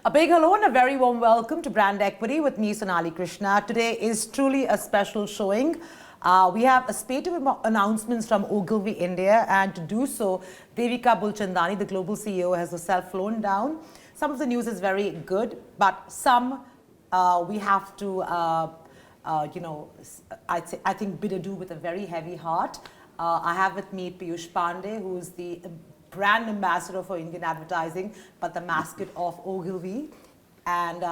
A big hello and a very warm welcome to Brand Equity with me, Sonali Krishna. Today is truly a special showing. We have a spate of announcements from Ogilvy India, and to do so, Devika Bulchandani, the global CEO, has herself flown down. Some of the news is very good, but some we have to, I think, bid adieu with a very heavy heart. I have with me Piyush Pandey, who is the brand ambassador for Indian advertising, but the mascot of Ogilvy. And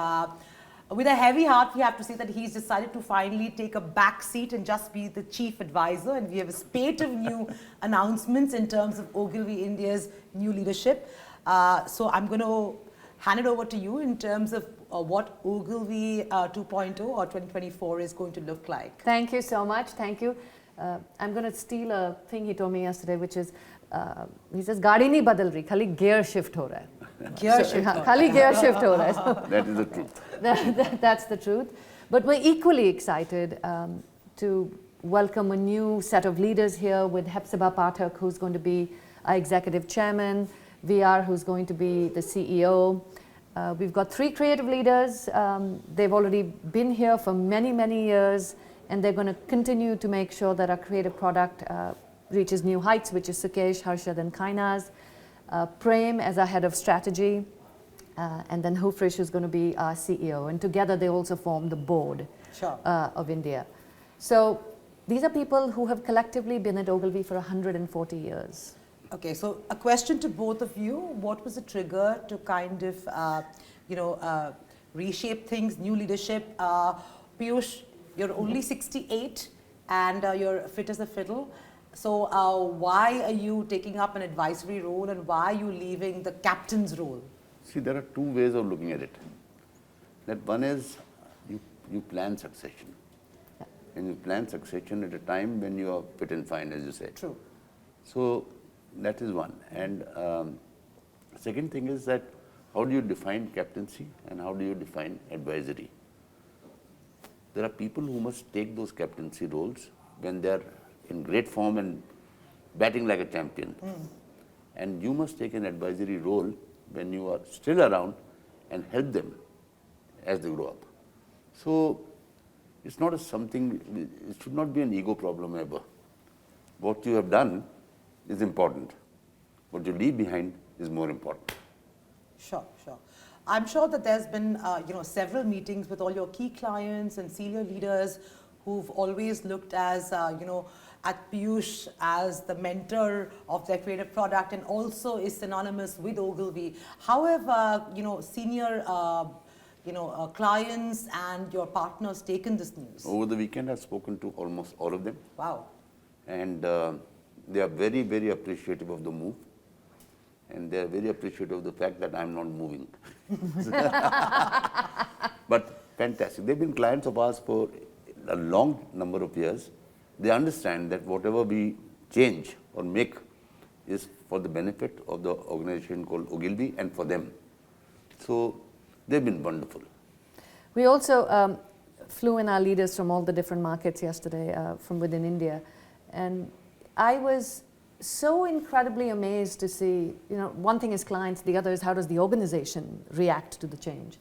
with a heavy heart, we have to say that he's decided to finally take a back seat and just be the chief advisor. And we have a spate of new announcements in terms of Ogilvy India's new leadership. So I'm going to hand it over to you in terms of what Ogilvy 2.0 or 2024 is going to look like. Thank you so much. Thank you. I'm going to steal a thing he told me yesterday, which is, he says, "Gaadi nahi badal rahi, khali gear shift ho raha hai." Gear shift. Khali gear shift ho raha hai. That is the truth. That's the truth. But we're equally excited to welcome a new set of leaders here with Hepzibah Pathak, who's going to be our executive chairman, VR, who's going to be the CEO. We've got 3 creative leaders. They've already been here for many, many years, and they're going to continue to make sure that our creative product reaches new heights, which is Sukesh, Harshad, and Kainaz. Prem as our head of strategy, and then Hufrish is going to be our CEO. And together they also form the board of India. So these are people who have collectively been at Ogilvy for 140 years. Okay, so a question to both of you. What was the trigger to kind of, reshape things, new leadership? Piyush, you're only 68 and you're fit as a fiddle. So why are you taking up an advisory role, and why are you leaving the captain's role? See, there are 2 ways of looking at it. That one is you plan succession. Yeah. And you plan succession at a time when you are fit and fine, as you said. True. So that is one. And second thing is that how do you define captaincy and how do you define advisory? There are people who must take those captaincy roles when they are in great form and batting like a champion. And you must take an advisory role when you are still around and help them as they grow up. So it's not something, it should not be an ego problem ever. What you have done is important. What you leave behind is more important. Sure. I'm sure that there's been several meetings with all your key clients and senior leaders who've always looked as at Piyush as the mentor of their creative product, and also is synonymous with Ogilvy. However, senior clients and your partners taken this news? Over the weekend, I've spoken to almost all of them. Wow. And they are very, very appreciative of the move. And they are very appreciative of the fact that I'm not moving. But fantastic. They've been clients of ours for a long number of years. They understand that whatever we change or make is for the benefit of the organization called Ogilvy and for them. So they've been wonderful. We also flew in our leaders from all the different markets yesterday from within India. And I was so incredibly amazed to see, one thing is clients, the other is how does the organization react to the change.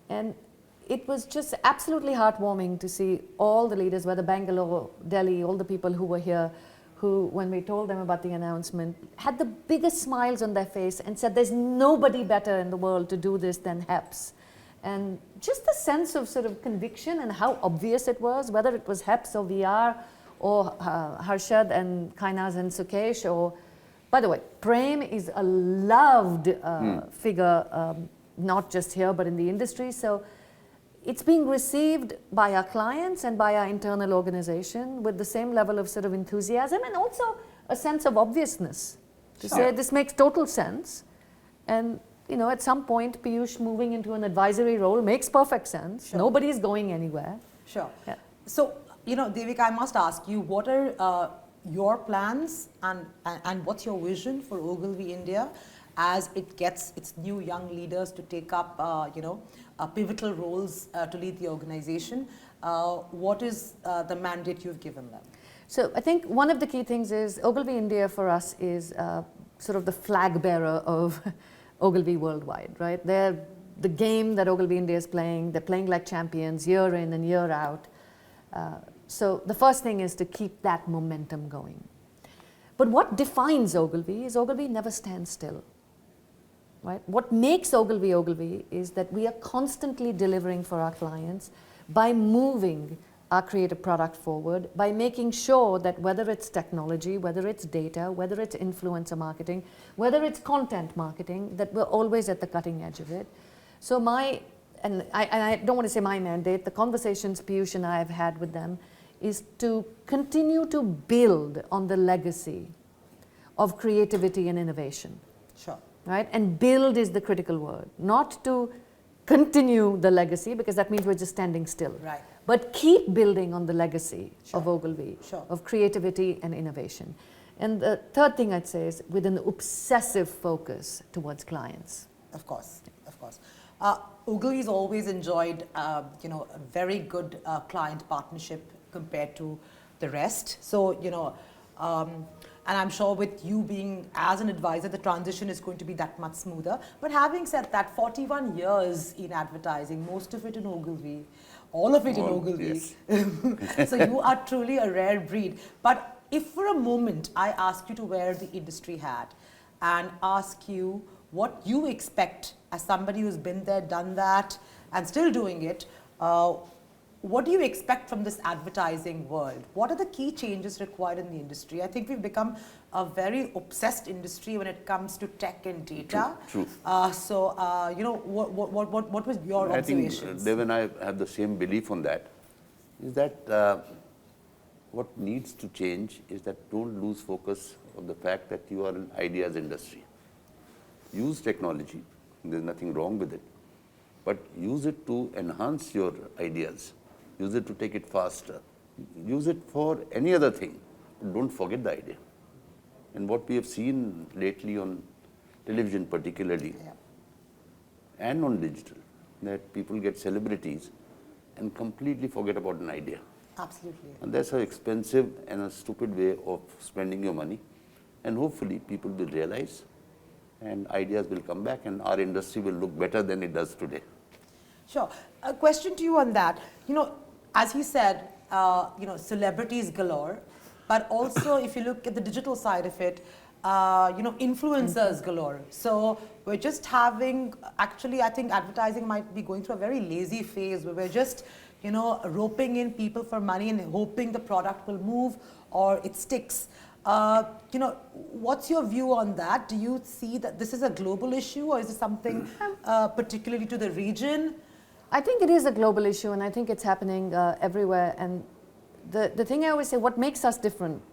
And it was just absolutely heartwarming to see all the leaders, whether Bangalore, Delhi, all the people who were here, who, when we told them about the announcement, had the biggest smiles on their face and said, there's nobody better in the world to do this than Heps. And just the sense of sort of conviction and how obvious it was, whether it was Heps or VR or Harshad and Kainaz and Sukesh, or, by the way, Prem is a loved figure, not just here, but in the industry. So it's being received by our clients and by our internal organization with the same level of sort of enthusiasm and also a sense of obviousness to say this makes total sense. And at some point, Piyush moving into an advisory role makes perfect sense. Sure. Nobody is going anywhere. Sure. Yeah. So, Devika, I must ask you, what are your plans and what's your vision for Ogilvy India as it gets its new young leaders to take up, pivotal roles to lead the organization? What is the mandate you've given them? So I think one of the key things is Ogilvy India for us is sort of the flag bearer of Ogilvy worldwide, right? They're the game that Ogilvy India is playing. They're playing like champions year in and year out. So the first thing is to keep that momentum going. But what defines Ogilvy is Ogilvy never stands still. Right? What makes Ogilvy Ogilvy is that we are constantly delivering for our clients by moving our creative product forward, by making sure that whether it's technology, whether it's data, whether it's influencer marketing, whether it's content marketing, that we're always at the cutting edge of it. So I don't want to say my mandate, the conversations Piyush and I have had with them is to continue to build on the legacy of creativity and innovation. Sure. Right? And build is the critical word. Not to continue the legacy, because that means we're just standing still. Right. But keep building on the legacy of Sure. Ogilvy, Sure. of creativity and innovation. And the third thing I'd say is with an obsessive focus towards clients. Of course, of course. Ogilvy's always enjoyed, a very good client partnership compared to the rest. So, and I'm sure with you being as an advisor, the transition is going to be that much smoother. But having said that, 41 years in advertising, most of it in Ogilvy, all of it in Ogilvy. Yes. So you are truly a rare breed. But if for a moment I ask you to wear the industry hat and ask you what you expect as somebody who's been there, done that, and still doing it, what do you expect from this advertising world? What are the key changes required in the industry? I think we've become a very obsessed industry when it comes to tech and data. True. What was your observations? I think Dev and I have the same belief on that, is that what needs to change is that don't lose focus of the fact that you are an ideas industry. Use technology, there's nothing wrong with it, but use it to enhance your ideas. Use it to take it faster. Use it for any other thing. But don't forget the idea. And what we have seen lately on television particularly, and on digital, that people get celebrities and completely forget about an idea. Absolutely. And that's an expensive and a stupid way of spending your money. And hopefully people will realize and ideas will come back and our industry will look better than it does today. Sure. A question to you on that. As he said, celebrities galore, but also if you look at the digital side of it, influencers galore. So we're just having, actually, I think advertising might be going through a very lazy phase where we're just, roping in people for money and hoping the product will move or it sticks. What's your view on that? Do you see that this is a global issue or is it something particularly to the region? I think it is a global issue, and I think it's happening everywhere. And the thing I always say, what makes us different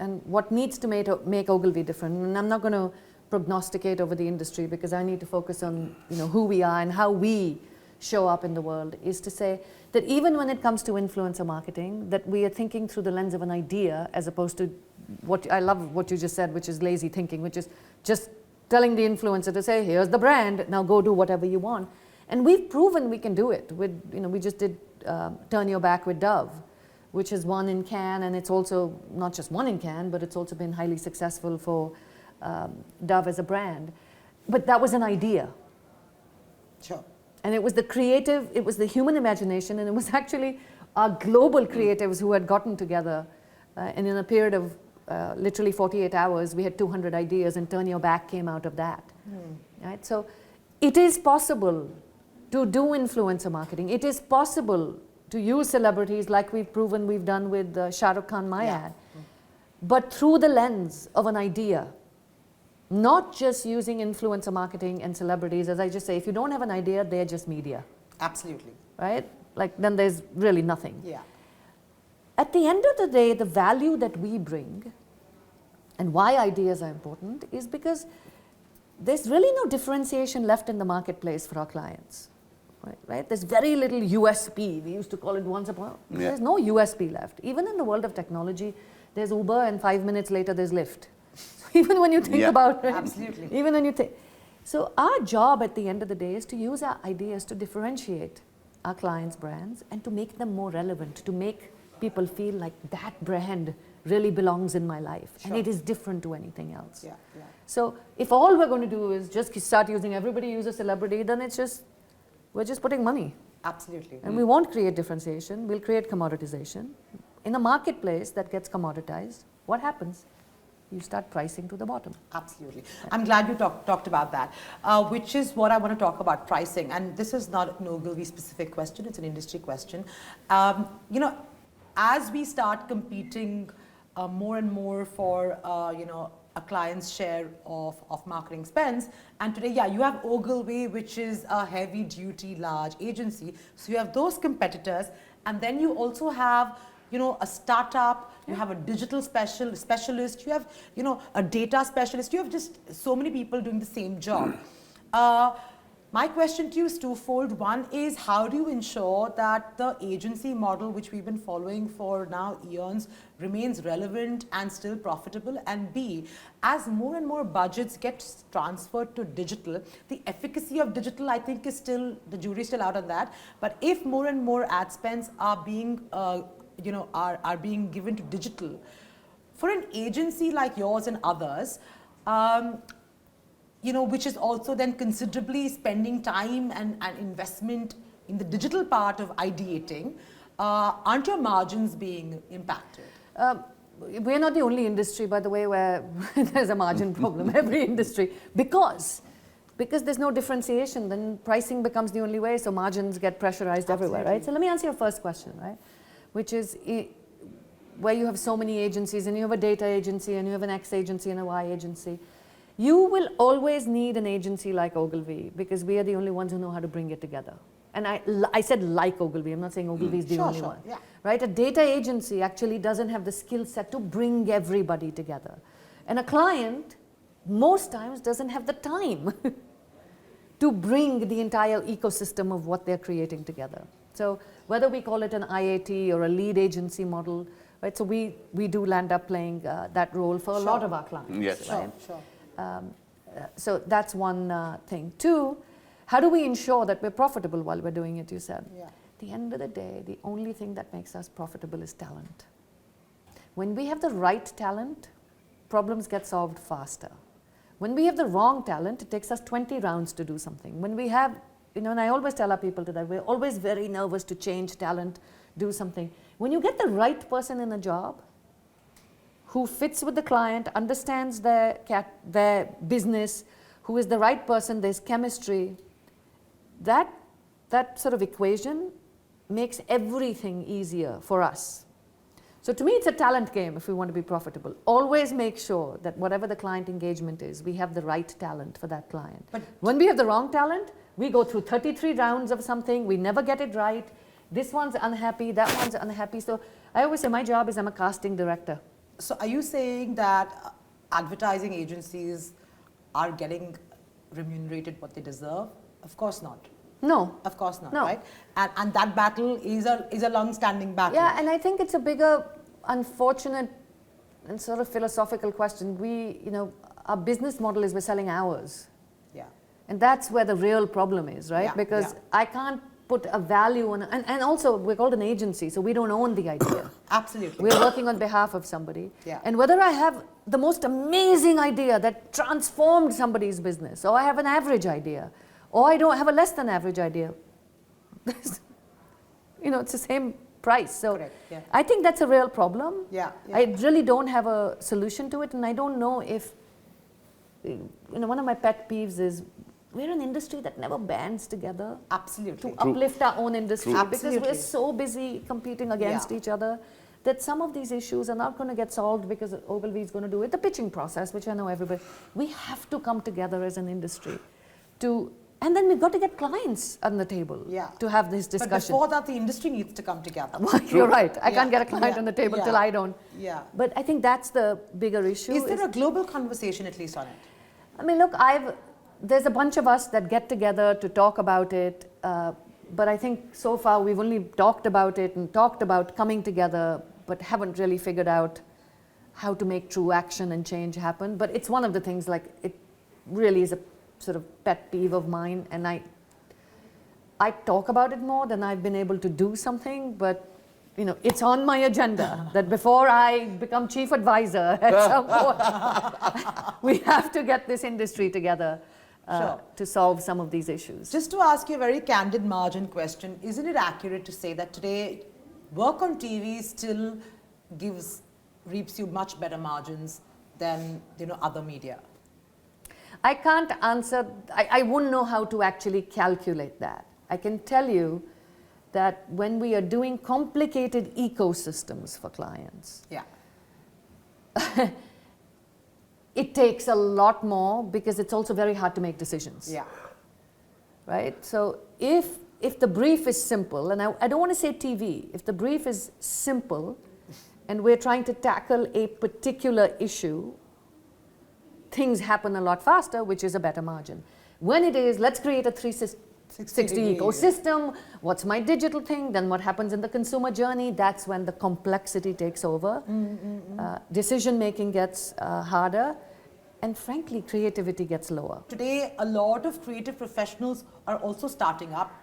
and what needs to make Ogilvy different, and I'm not going to prognosticate over the industry because I need to focus on who we are and how we show up in the world, is to say that even when it comes to influencer marketing, that we are thinking through the lens of an idea as opposed to what I love what you just said, which is lazy thinking, which is just telling the influencer to say, here's the brand, now go do whatever you want. And we've proven we can do it. With, we just did Turn Your Back with Dove, which is won in Cannes, and it's also not just won in Cannes, but it's also been highly successful for Dove as a brand. But that was an idea. Sure. And it was the creative, it was the human imagination, and it was actually our global creatives who had gotten together. And in a period of literally 48 hours, we had 200 ideas, and Turn Your Back came out of that. Right? So it is possible to do influencer marketing. It is possible to use celebrities like we've proven we've done with Shah Rukh Khan, my ad, but through the lens of an idea, not just using influencer marketing and celebrities. As I just say, if you don't have an idea, they're just media. Absolutely. Right? Like then there's really nothing. Yeah. At the end of the day, the value that we bring and why ideas are important is because there's really no differentiation left in the marketplace for our clients. Right? There's very little USP. We used to call it once upon. There's no USP left. Even in the world of technology, there's Uber and 5 minutes later there's Lyft. So even when you think about it, absolutely. Even when you think. So our job at the end of the day is to use our ideas to differentiate our clients' brands and to make them more relevant, to make people feel like that brand really belongs in my life. Sure. And it is different to anything else. Yeah, yeah. So if all we're going to do is just start using everybody use a celebrity, then it's just we're just putting money. Absolutely. And we won't create differentiation, we'll create commoditization. In a marketplace that gets commoditized, what happens? You start pricing to the bottom. Absolutely. I'm glad you talked about that, which is what I want to talk about, pricing. And this is not an Ogilvy specific question, it's an industry question. You know, as we start competing more and more for, you know, a client's share of marketing spends, and today, yeah, you have Ogilvy, which is a heavy duty large agency. So you have those competitors, and then you also have, you know, a startup, you have a digital specialist, you have, you know, a data specialist, you have just so many people doing the same job. My question to you is twofold. One is, how do you ensure that the agency model, which we've been following for now eons, remains relevant and still profitable? And B, as more and more budgets get transferred to digital, the efficacy of digital, I think, is still, the jury's still out on that. But if more and more ad spends are being you know, are being given to digital, for an agency like yours and others, you know, which is also then considerably spending time and investment in the digital part of ideating, aren't your margins being impacted? We're not the only industry, by the way, where there's a margin problem, every industry, because there's no differentiation, then pricing becomes the only way, so margins get pressurized everywhere, right? So let me answer your first question, right? Which is where you have so many agencies, and you have a data agency, and you have an X agency and a Y agency. You will always need an agency like Ogilvy, because we are the only ones who know how to bring it together. And I said like Ogilvy, I'm not saying Ogilvy is the only one. Yeah. Right? A data agency actually doesn't have the skill set to bring everybody together. And a client, most times, doesn't have the time to bring the entire ecosystem of what they're creating together. So whether we call it an IAT or a lead agency model, right? So we do land up playing that role for a lot of our clients. Yes. Right? Sure. So that's one thing. Two, how do we ensure that we're profitable while we're doing it, you said? Yeah. At the end of the day, the only thing that makes us profitable is talent. When we have the right talent, problems get solved faster. When we have the wrong talent, it takes us 20 rounds to do something. When we have, you know, and I always tell our people that we're always very nervous to change talent, do something. When you get the right person in a job, who fits with the client, understands their business, who is the right person, there's chemistry, that sort of equation makes everything easier for us. So to me, it's a talent game if we want to be profitable. Always make sure that whatever the client engagement is, we have the right talent for that client. But when we have the wrong talent, we go through 33 rounds of something, we never get it right, this one's unhappy, that one's unhappy. So I always say my job is I'm a casting director. So are you saying that advertising agencies are getting remunerated what they deserve? Of course not. No. Of course not, No. right? And that battle is a long-standing battle. Yeah, and I think it's a bigger, unfortunate and sort of philosophical question. We, you know, our business model is we're selling hours. Yeah. And that's where the real problem is, right? Yeah, Because yeah. I can't put a value on, and also we're called an agency, so we don't own the idea. Absolutely. We're working on behalf of somebody. Yeah. And whether I have the most amazing idea that transformed somebody's business, or I have an average idea, or I don't have a less than average idea, you know, it's the same price. So Correct, yeah. I think that's a real problem. Yeah, yeah. I really don't have a solution to it, and I don't know if, you know, one of my pet peeves is we're an industry that never bands together Absolutely. to uplift our own industry, True. because Absolutely. we're so busy competing against Yeah. each other that some of these issues are not going to get solved because Ogilvy is going to do it. The pitching process, which I know everybody, we have to come together as an industry to, and then we've got to get clients on the table Yeah. to have this But discussion. before that, the industry needs to come together. You're right. I can't Yeah, get a client yeah, on the table yeah, till I don't. Yeah. But I think that's the bigger issue. Is there a global conversation at least on it? I mean, look, there's a bunch of us that get together to talk about it, but I think so far we've only talked about it and talked about coming together, but haven't really figured out how to make true action and change happen. But it's one of the things, like, it really is a sort of pet peeve of mine, and I talk about it more than I've been able to do something, but you know, it's on my agenda that before I become chief advisor at some point, we have to get this industry together. to solve some of these issues. Just to ask you a very candid margin question, isn't it accurate to say that today work on TV still reaps you much better margins than other media? I can't answer, I wouldn't know how to actually calculate that. I can tell you that when we are doing complicated ecosystems for clients, Yeah. it takes a lot more because it's also very hard to make decisions. Yeah. Right? So if the brief is simple, and I don't want to say TV, if the brief is simple and we're trying to tackle a particular issue, things happen a lot faster, which is a better margin. When it is, let's create a 360 ecosystem, what's my digital thing, then what happens in the consumer journey, that's when the complexity takes over. Decision making gets harder, and frankly, creativity gets lower. Today, a lot of creative professionals are also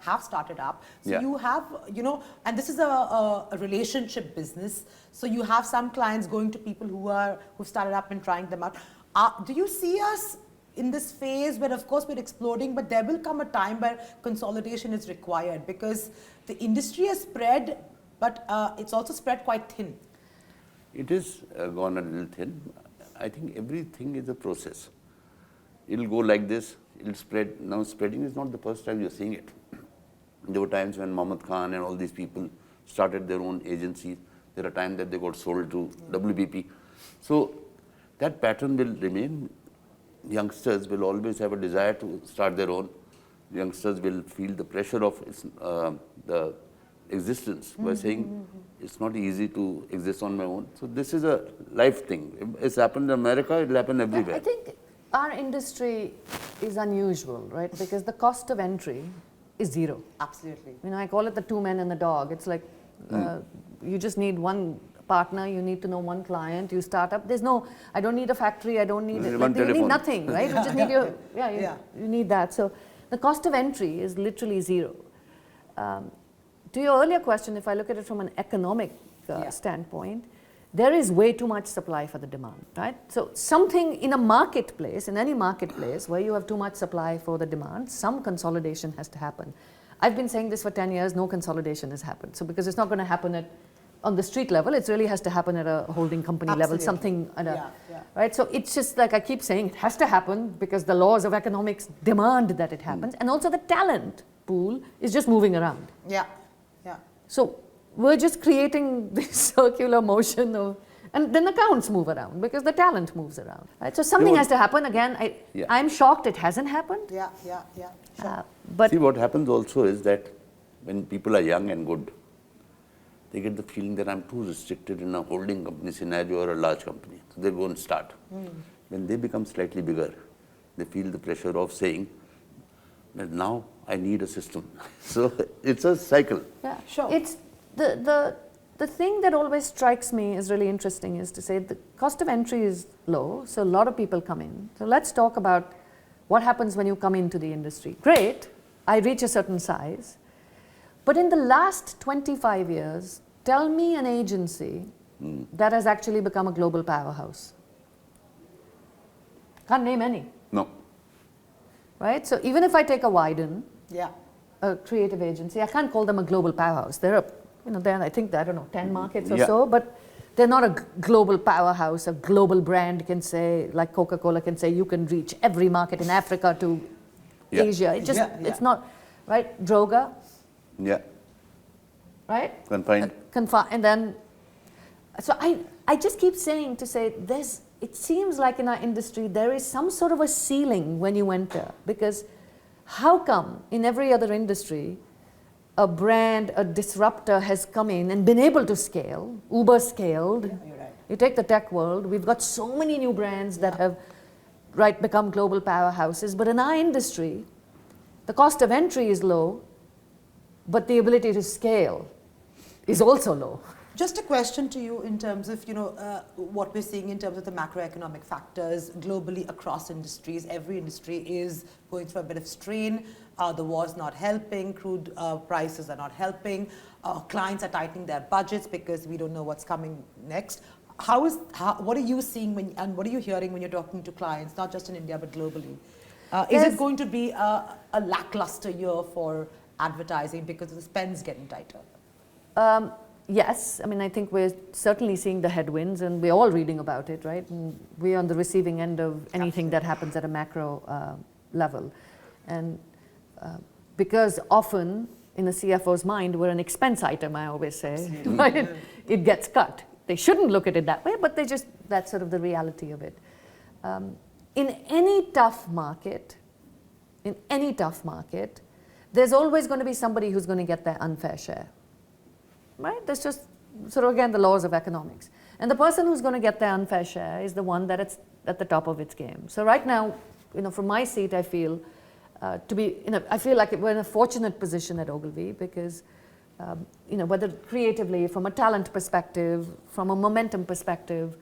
have started up. So Yeah. you have, and this is a relationship business. So you have some clients going to people who've started up and trying them out. Do you see us in this phase where, of course, we're exploding, but there will come a time where consolidation is required because the industry has spread, but it's also spread quite thin. It is gone a little thin. I think everything is a process. It'll go like this, it'll spread. Now spreading is not the first time you're seeing it. There were times when Mohammed Khan and all these people started their own agencies. There are times that they got sold to WBP. So that pattern will remain. Youngsters will always have a desire to start their own. Youngsters will feel the pressure of the existence by saying it's not easy to exist on my own. So this is a life thing. It's happened in America, it'll happen everywhere. I think our industry is unusual, right? Because the cost of entry is zero. Absolutely. I call it the 2 men and the dog. It's like you just need one partner, you need to know one client, you start up. There's no, I don't need a factory, I don't need it. You need nothing, right? You just need you need that. So the cost of entry is literally zero. To your earlier question, if I look at it from an economic standpoint, there is way too much supply for the demand, right? So something in a marketplace, in any marketplace where you have too much supply for the demand, some consolidation has to happen. I've been saying this for 10 years, no consolidation has happened. So because it's not going to happen on the street level, it really has to happen at a holding company level, something at right? So it's just like I keep saying, it has to happen because the laws of economics demand that it happens. And also the talent pool is just moving around. Yeah, yeah. So we're just creating this circular motion of, and then accounts move around because the talent moves around. Right? So something has to happen. Again, I'm shocked it hasn't happened. Yeah. Sure. But see, what happens also is that when people are young and good, they get the feeling that I'm too restricted in a holding company scenario or a large company. So they go and start. When they become slightly bigger, they feel the pressure of saying that now I need a system. So it's a cycle. yeah, sure. It's the thing that always strikes me is really interesting is to say the cost of entry is low, so a lot of people come in. So let's talk about what happens when you come into the industry. Great, I reach a certain size. But in the last 25 years, tell me an agency that has actually become a global powerhouse. Can't name any. No. Right? So even if I take a Wyden, Yeah. a creative agency, I can't call them a global powerhouse. They're I think, 10 markets or so, but they're not a global powerhouse. A global brand can say, like Coca-Cola can say, you can reach every market in Africa to Asia. It just, it's not, right? Droga. Yeah. Right? Confined. And then, so I just keep saying to say, it seems like in our industry there is some sort of a ceiling when you enter, because how come in every other industry a brand, a disruptor has come in and been able to scale? Uber scaled. Yeah, you're right. You take the tech world, we've got so many new brands that have become global powerhouses, but in our industry, the cost of entry is low, but the ability to scale is also low. Just a question to you in terms of, what we're seeing in terms of the macroeconomic factors globally across industries. Every industry is going through a bit of strain. The war's not helping. Crude prices are not helping. Clients are tightening their budgets because we don't know what's coming next. What are you seeing and what are you hearing when you're talking to clients, not just in India, but globally? Is it going to be a lackluster year for advertising because the spend's getting tighter? Yes, I mean, I think we're certainly seeing the headwinds, and we're all reading about it, right? And we're on the receiving end of anything that happens at a macro level. And because often in a CFO's mind, we're an expense item, I always say, right? It gets cut. They shouldn't look at it that way, but that's sort of the reality of it. In any tough market, there's always going to be somebody who's going to get their unfair share, right? That's just sort of, again, the laws of economics. And the person who's going to get their unfair share is the one that it's at the top of its game. So right now, from my seat, I feel I feel like we're in a fortunate position at Ogilvy because, whether creatively, from a talent perspective, from a momentum perspective,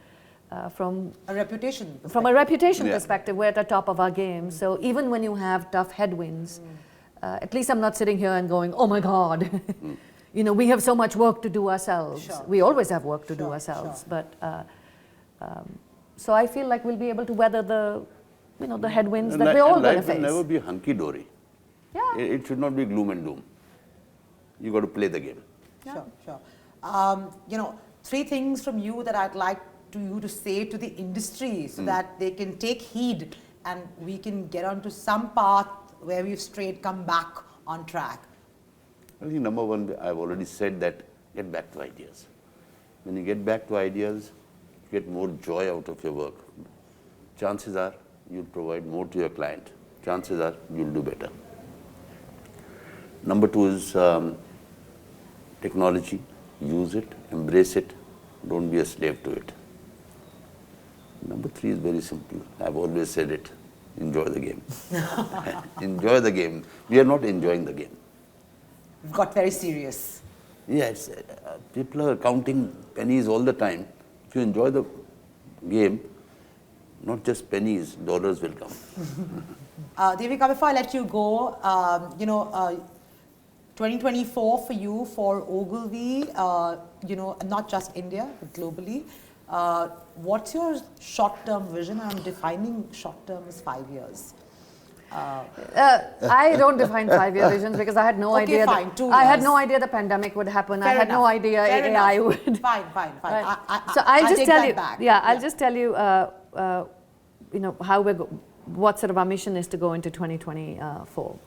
from a reputation perspective, we're at the top of our game. So even when you have tough headwinds, at least I'm not sitting here and going, oh my God, we have so much work to do ourselves. Sure. We always have work to do ourselves, but so I feel like we'll be able to weather the headwinds that we're all going to face. Life will never be hunky-dory. Yeah. It should not be gloom and doom. You got to play the game. Yeah. Sure. 3 things from you that I'd like you to say to the industry so that they can take heed and we can get onto some path where we've come back on track. I think number 1, I've already said that get back to ideas. When you get back to ideas, you get more joy out of your work. Chances are you'll provide more to your client. Chances are you'll do better. Number 2 is technology. Use it, embrace it, don't be a slave to it. Number 3 is very simple. I've always said it. Enjoy the game. Enjoy the game. We are not enjoying the game. We've got very serious. Yes, people are counting pennies all the time. If you enjoy the game, not just pennies, dollars will come. Devika, before I let you go, 2024 for you, for Ogilvy, not just India, but globally. What's your short-term vision? I'm defining short-term as 5 years. I don't define 5-year visions because I had no idea. Fine, 2 years. I had no idea the pandemic would happen. Fair I had enough. no idea Fair AI enough. would. Fine. Right. I'll just tell you. I'll just tell you. How what sort of our mission is to go into 2024.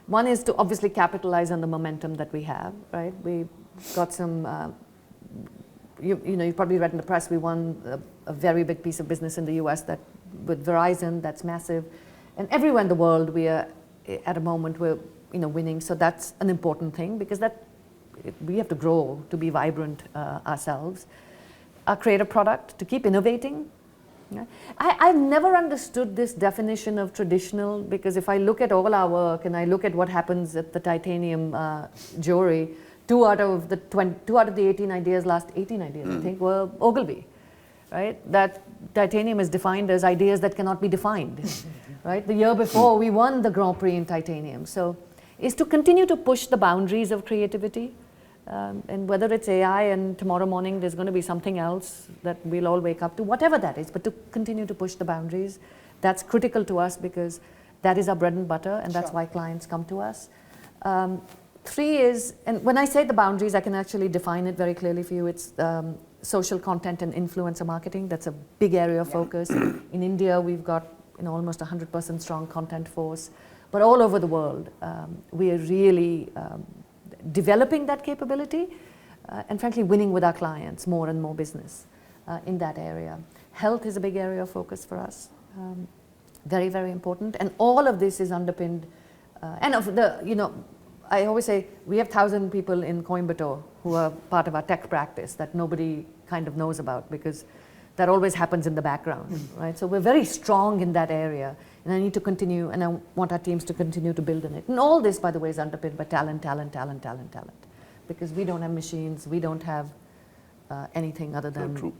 One is to obviously capitalize on the momentum that we have. Right, we got some. You've probably read in the press. We won a very big piece of business in the U.S. that with Verizon. That's massive. And everywhere in the world, we are at a moment we're winning. So that's an important thing because we have to grow to be vibrant ourselves. Our creative product to keep innovating. Yeah. I've never understood this definition of traditional because if I look at all our work and I look at what happens at the titanium jewelry, 2 out of the 18 ideas, last 18 ideas I think were Ogilvy. Right? That titanium is defined as ideas that cannot be defined. Right? The year before, we won the Grand Prix in titanium. So, is to continue to push the boundaries of creativity, and whether it's AI and tomorrow morning there's going to be something else that we'll all wake up to, whatever that is, but to continue to push the boundaries. That's critical to us because that is our bread and butter, and that's why clients come to us. 3 is, and when I say the boundaries, I can actually define it very clearly for you. It's social content and influencer marketing. That's a big area of focus. In India, we've got almost 100% strong content force, but all over the world, we are really developing that capability and frankly winning with our clients more and more business in that area. Health is a big area of focus for us, very, very important, and all of this is underpinned, and of the, I always say we have 1,000 people in Coimbatore who are part of our tech practice that nobody kind of knows about because that always happens in the background, right? So we're very strong in that area, and I need to continue, and I want our teams to continue to build on it. And all this, by the way, is underpinned by talent, because we don't have machines, we don't have anything other than.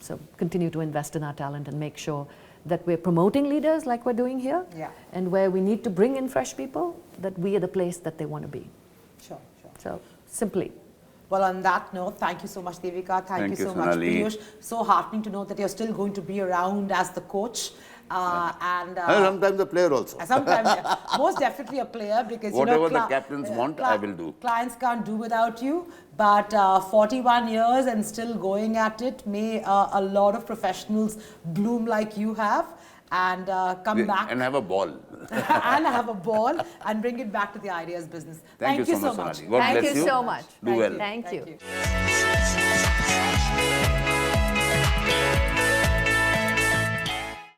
So continue to invest in our talent and make sure that we're promoting leaders like we're doing here, and where we need to bring in fresh people, that we are the place that they want to be. Sure. So simply. Well, on that note, thank you so much, Devika. Thank you so much, Sonali. Piyush. So heartening to know that you're still going to be around as the coach. Sometimes a player also. Sometimes, yeah. Most definitely a player, because Whatever the captains want, I will do. Clients can't do without you, but 41 years and still going at it. May a lot of professionals bloom like you have, and come back. And have a ball. And have a ball and bring it back to the ideas business. Thank you so much, Sonali. God Thank bless you so much. Do well. Thank you. Thank you.